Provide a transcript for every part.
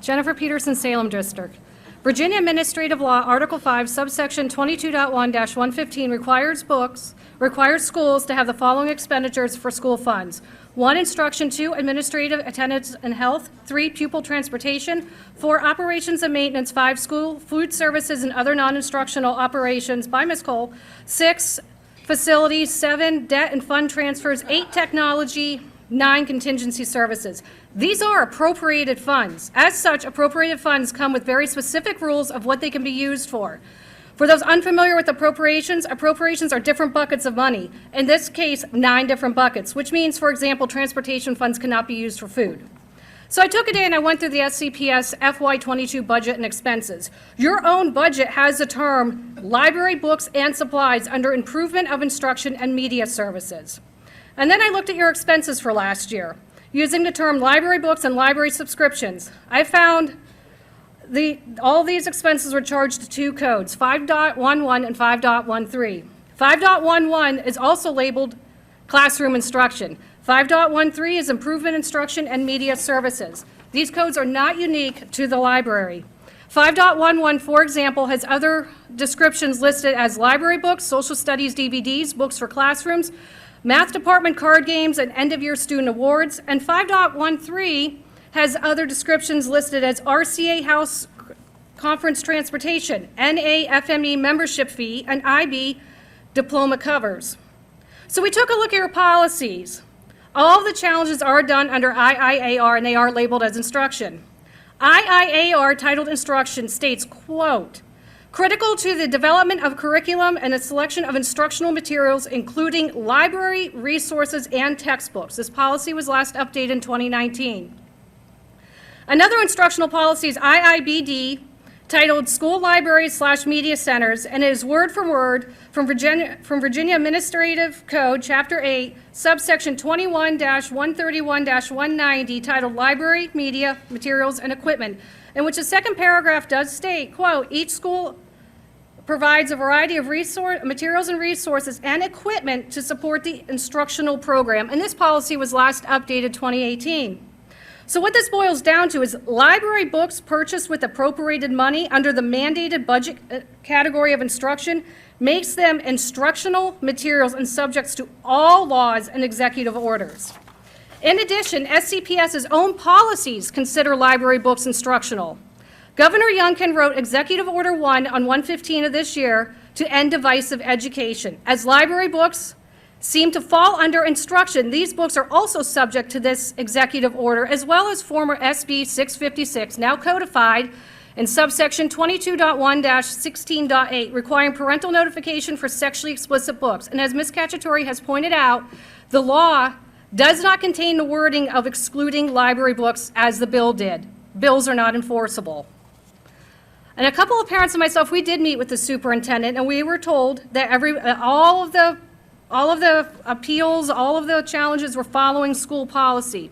Jennifer Petersen, Salem District. Virginia Administrative Law, Article 5, subsection 22.1-115 requires schools to have the following expenditures for school funds. 1, instruction. 2, administrative, attendance, and health. 3, pupil transportation. 4, operations and maintenance. 5, school, food services, and other non-instructional operations by Ms. Cole. 6, facilities. 7, debt and fund transfers. 8, technology. 9, contingency services. These are appropriated funds. As such, appropriated funds come with very specific rules of what they can be used for. For those unfamiliar with appropriations are different buckets of money. In this case, 9 different buckets, which means, for example, transportation funds cannot be used for food. So I took a day and I went through the SCPS FY22 budget and expenses. Your own budget has the term library, books, and supplies under improvement of instruction and media services. And then I looked at your expenses for last year using the term library books and library subscriptions. I found all these expenses were charged to 2 codes, 5.11 and 5.13. 5.11 is also labeled classroom instruction. 5.13 is improvement instruction and media services. These codes are not unique to the library. 5.11, for example, has other descriptions listed as library books, social studies DVDs, books for classrooms, math department card games, and end-of-year student awards. And 5.13 has other descriptions listed as RCA House Conference Transportation, NAFME membership fee, and IB diploma covers. So we took a look at your policies. All of the challenges are done under IIAR, and they are labeled as instruction. IIAR titled instruction states, quote, critical to the development of curriculum and the selection of instructional materials, including library, resources, and textbooks. This policy was last updated in 2019. Another instructional policy is IIBD, titled School Libraries / Media Centers, and it is word for word from Virginia Administrative Code, Chapter 8, subsection 21-131-190, titled Library, Media, Materials, and Equipment, in which the second paragraph does state, quote, each school provides a variety of materials and resources and equipment to support the instructional program. And this policy was last updated 2018. So what this boils down to is library books purchased with appropriated money under the mandated budget category of instruction makes them instructional materials and subjects to all laws and executive orders. In addition, SCPS's own policies consider library books instructional. Governor Youngkin wrote Executive Order 1 on 1/15 of this year to end divisive education. As library books seem to fall under instruction, these books are also subject to this executive order, as well as former SB 656, now codified in subsection 22.1-16.8, requiring parental notification for sexually explicit books. And as Ms. Cacciatore has pointed out, the law does not contain the wording of excluding library books as the bill did. Bills are not enforceable. And a couple of parents and myself, we did meet with the superintendent, and we were told that all of the appeals, all of the challenges were following school policy.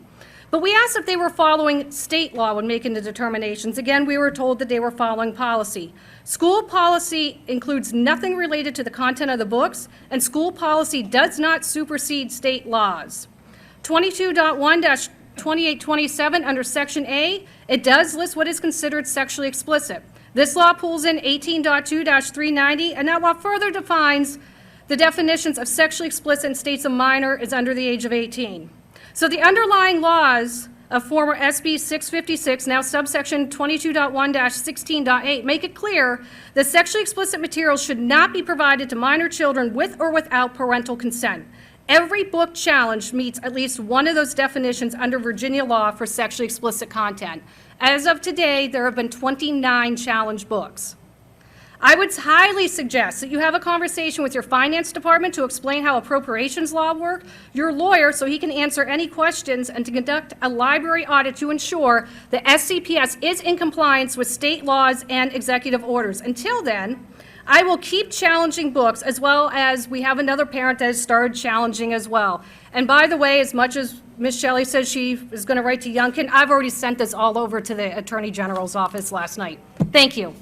But we asked if they were following state law when making the determinations. Again, we were told that they were following policy. School policy includes nothing related to the content of the books, and school policy does not supersede state laws. 22.1-2827 under Section A, it does list what is considered sexually explicit. This law pulls in 18.2-390, and that law further defines the definitions of sexually explicit and states a minor is under the age of 18. So the underlying laws of former SB 656, now subsection 22.1-16.8, make it clear that sexually explicit materials should not be provided to minor children with or without parental consent. Every book challenged meets at least one of those definitions under Virginia law for sexually explicit content. As of today, there have been 29 challenged books. I would highly suggest that you have a conversation with your finance department to explain how appropriations law work, your lawyer so he can answer any questions, and to conduct a library audit to ensure that SCPS is in compliance with state laws and executive orders. Until then, I will keep challenging books, as well as we have another parent that has started challenging as well. And by the way, as much as Ms. Shelley says she is going to write to Youngkin, I've already sent this all over to the Attorney General's office last night. Thank you.